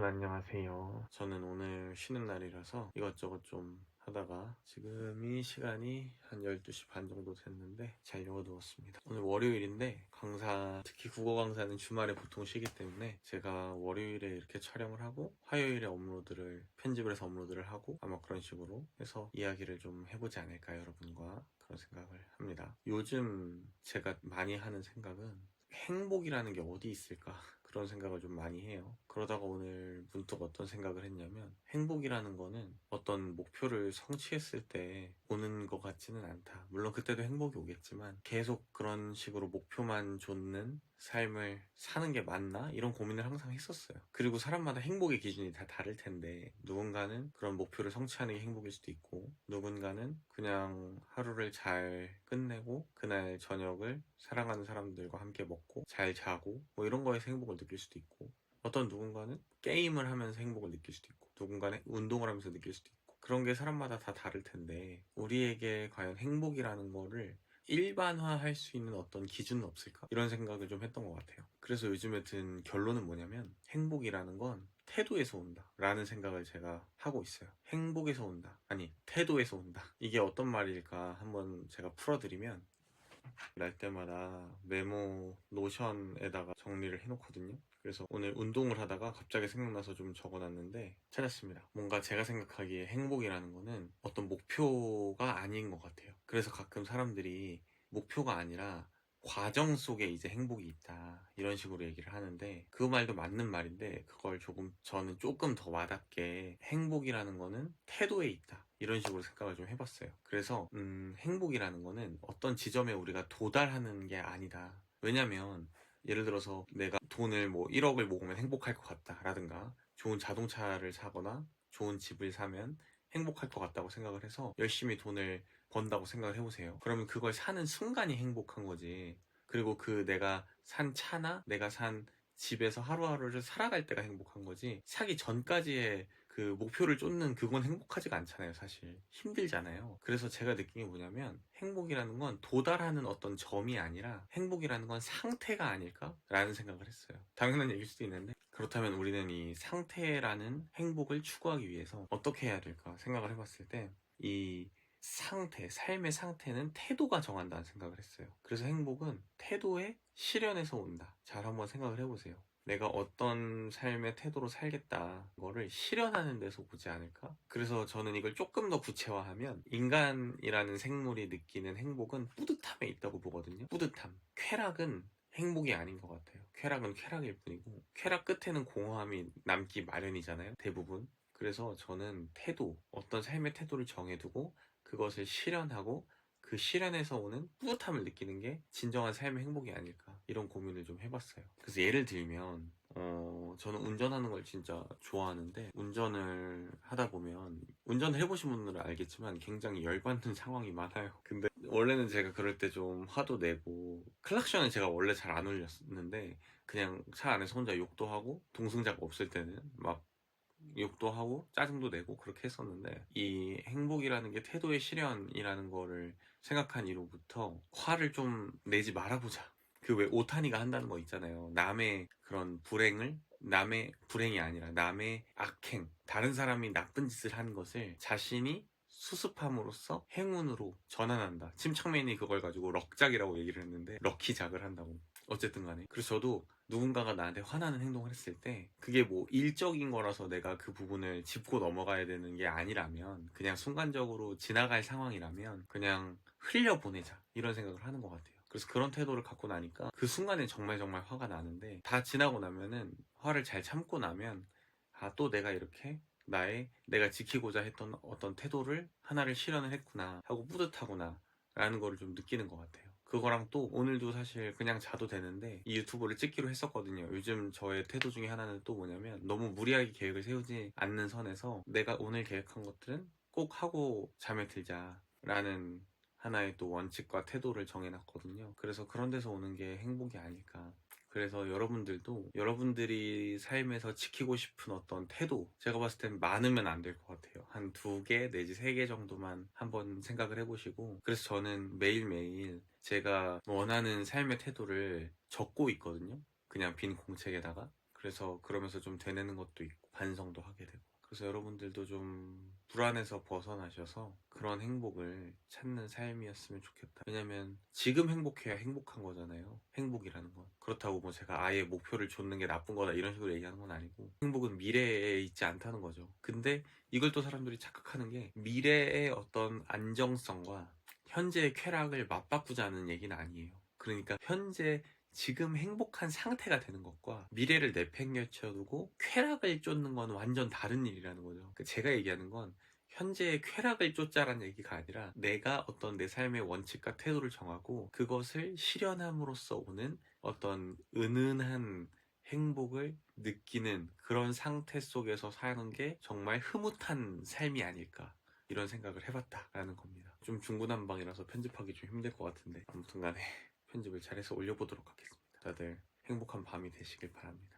여러분 안녕하세요. 저는 오늘 쉬는 날이라서 이것저것 좀 하다가 지금이 시간이 한 12시 반 정도 됐는데 자려고 누웠습니다. 오늘 월요일인데 강사, 특히 국어 강사는 주말에 보통 쉬기 때문에 제가 월요일에 이렇게 촬영을 하고 화요일에 업로드를 편집을 해서 업로드를 하고 아마 그런 식으로 해서 이야기를 좀 해보지 않을까 여러분과 그런 생각을 합니다. 요즘 제가 많이 하는 생각은 행복이라는 게 어디 있을까? 그런 생각을 좀 많이 해요. 그러다가 오늘 문득 어떤 생각을 했냐면 행복이라는 거는 어떤 목표를 성취했을 때 오는 것 같지는 않다. 물론 그때도 행복이 오겠지만 계속 그런 식으로 목표만 좇는 삶을 사는 게 맞나? 이런 고민을 항상 했었어요. 그리고 사람마다 행복의 기준이 다 다를 텐데 누군가는 그런 목표를 성취하는 게 행복일 수도 있고 누군가는 그냥 하루를 잘 끝내고 그날 저녁을 사랑하는 사람들과 함께 먹고 잘 자고 뭐 이런 거에서 행복을 느낄 수도 있고 어떤 누군가는 게임을 하면서 행복을 느낄 수도 있고 누군가는 운동을 하면서 느낄 수도 있고 그런 게 사람마다 다 다를 텐데 우리에게 과연 행복이라는 거를 일반화할 수 있는 어떤 기준은 없을까? 이런 생각을 좀 했던 것 같아요. 그래서 요즘에 든 결론은 뭐냐면 행복이라는 건 태도에서 온다 라는 생각을 제가 하고 있어요. 행복에서 온다. 아니 태도에서 온다. 이게 어떤 말일까 한번 제가 풀어드리면 날 때마다 메모 노션에다가 정리를 해놓거든요. 그래서 오늘 운동을 하다가 갑자기 생각나서 좀 적어놨는데 찾았습니다. 뭔가 제가 생각하기에 행복이라는 거는 어떤 목표가 아닌 것 같아요. 그래서 가끔 사람들이 목표가 아니라 과정 속에 이제 행복이 있다 이런 식으로 얘기를 하는데 그 말도 맞는 말인데 그걸 저는 조금 더 와닿게 행복이라는 거는 태도에 있다 이런 식으로 생각을 좀 해봤어요. 그래서 행복이라는 거는 어떤 지점에 우리가 도달하는 게 아니다. 왜냐면 예를 들어서 내가 돈을 뭐 1억을 모으면 행복할 것 같다 라든가 좋은 자동차를 사거나 좋은 집을 사면 행복할 것 같다고 생각을 해서 열심히 돈을 번다고 생각을 해보세요. 그러면 그걸 사는 순간이 행복한 거지. 그리고 그 내가 산 차나 내가 산 집에서 하루하루를 살아갈 때가 행복한 거지. 사기 전까지의 그 목표를 쫓는 그건 행복하지가 않잖아요, 사실. 힘들잖아요. 그래서 제가 느낀 게 뭐냐면 행복이라는 건 도달하는 어떤 점이 아니라 행복이라는 건 상태가 아닐까라는 생각을 했어요. 당연한 얘기일 수도 있는데 그렇다면 우리는 이 상태라는 행복을 추구하기 위해서 어떻게 해야 될까 생각을 해봤을 때 이 상태, 삶의 상태는 태도가 정한다는 생각을 했어요. 그래서 행복은 태도의 실현에서 온다. 잘 한번 생각을 해보세요. 내가 어떤 삶의 태도로 살겠다 거를 실현하는 데서 오지 않을까? 그래서 저는 이걸 조금 더 구체화하면 인간이라는 생물이 느끼는 행복은 뿌듯함에 있다고 보거든요. 뿌듯함. 쾌락은 행복이 아닌 것 같아요. 쾌락은 쾌락일 뿐이고 쾌락 끝에는 공허함이 남기 마련이잖아요. 대부분. 그래서 저는 태도, 어떤 삶의 태도를 정해두고 그것을 실현하고 그 실현에서 오는 뿌듯함을 느끼는 게 진정한 삶의 행복이 아닐까 이런 고민을 좀 해봤어요. 그래서 예를 들면 저는 운전하는 걸 진짜 좋아하는데 운전을 하다 보면 운전을 해보신 분들은 알겠지만 굉장히 열받는 상황이 많아요. 근데 원래는 제가 그럴 때 좀 화도 내고 클락션은 제가 원래 잘 안 울렸는데 그냥 차 안에서 혼자 욕도 하고 동승자가 없을 때는 막 욕도 하고 짜증도 내고 그렇게 했었는데 이 행복이라는 게 태도의 실현이라는 거를 생각한 이후부터 화를 좀 내지 말아보자. 그 왜 오타니가 한다는 거 있잖아요. 남의 그런 남의 불행이 아니라 남의 악행, 다른 사람이 나쁜 짓을 한 것을 자신이 수습함으로써 행운으로 전환한다. 침착맨이 그걸 가지고 럭작이라고 얘기를 했는데 럭키작을 한다고. 어쨌든 간에. 그래서 저도 누군가가 나한테 화나는 행동을 했을 때 그게 뭐 일적인 거라서 내가 그 부분을 짚고 넘어가야 되는 게 아니라면 그냥 순간적으로 지나갈 상황이라면 그냥 흘려보내자 이런 생각을 하는 것 같아요. 그래서 그런 태도를 갖고 나니까 그 순간에 정말 정말 화가 나는데 다 지나고 나면은 화를 잘 참고 나면 아 또 내가 이렇게 내가 지키고자 했던 어떤 태도를 하나를 실현을 했구나 하고 뿌듯하구나 라는 거를 좀 느끼는 것 같아요. 그거랑 또 오늘도 사실 그냥 자도 되는데 이 유튜브를 찍기로 했었거든요. 요즘 저의 태도 중에 하나는 또 뭐냐면 너무 무리하게 계획을 세우지 않는 선에서 내가 오늘 계획한 것들은 꼭 하고 잠에 들자라는 하나의 또 원칙과 태도를 정해놨거든요. 그래서 그런 데서 오는 게 행복이 아닐까. 그래서 여러분들도 여러분들이 삶에서 지키고 싶은 어떤 태도 제가 봤을 땐 많으면 안 될 것 같아요. 한 2개 내지 3개 정도만 한번 생각을 해보시고 그래서 저는 매일매일 제가 원하는 삶의 태도를 적고 있거든요. 그냥 빈 공책에다가 그래서 그러면서 좀 되뇌는 것도 있고 반성도 하게 되고, 그래서 여러분들도 좀 불안에서 벗어나셔서 그런 행복을 찾는 삶이었으면 좋겠다. 왜냐면 지금 행복해야 행복한 거잖아요, 행복이라는 건. 그렇다고 뭐 제가 아예 목표를 좇는 게 나쁜 거다 이런 식으로 얘기하는 건 아니고, 행복은 미래에 있지 않다는 거죠. 근데 이걸 또 사람들이 착각하는 게, 미래의 어떤 안정성과 현재의 쾌락을 맞바꾸자는 얘기는 아니에요. 그러니까 현재 지금 행복한 상태가 되는 것과 미래를 내팽개쳐두고 쾌락을 쫓는 건 완전 다른 일이라는 거죠. 그러니까 제가 얘기하는 건 현재의 쾌락을 쫓자라는 얘기가 아니라, 내가 어떤 내 삶의 원칙과 태도를 정하고 그것을 실현함으로써 오는 어떤 은은한 행복을 느끼는 그런 상태 속에서 사는 게 정말 흐뭇한 삶이 아닐까, 이런 생각을 해봤다라는 겁니다. 좀 중구난방이라서 편집하기 좀 힘들 것 같은데, 아무튼 간에 편집을 잘해서 올려보도록 하겠습니다. 다들 행복한 밤이 되시길 바랍니다.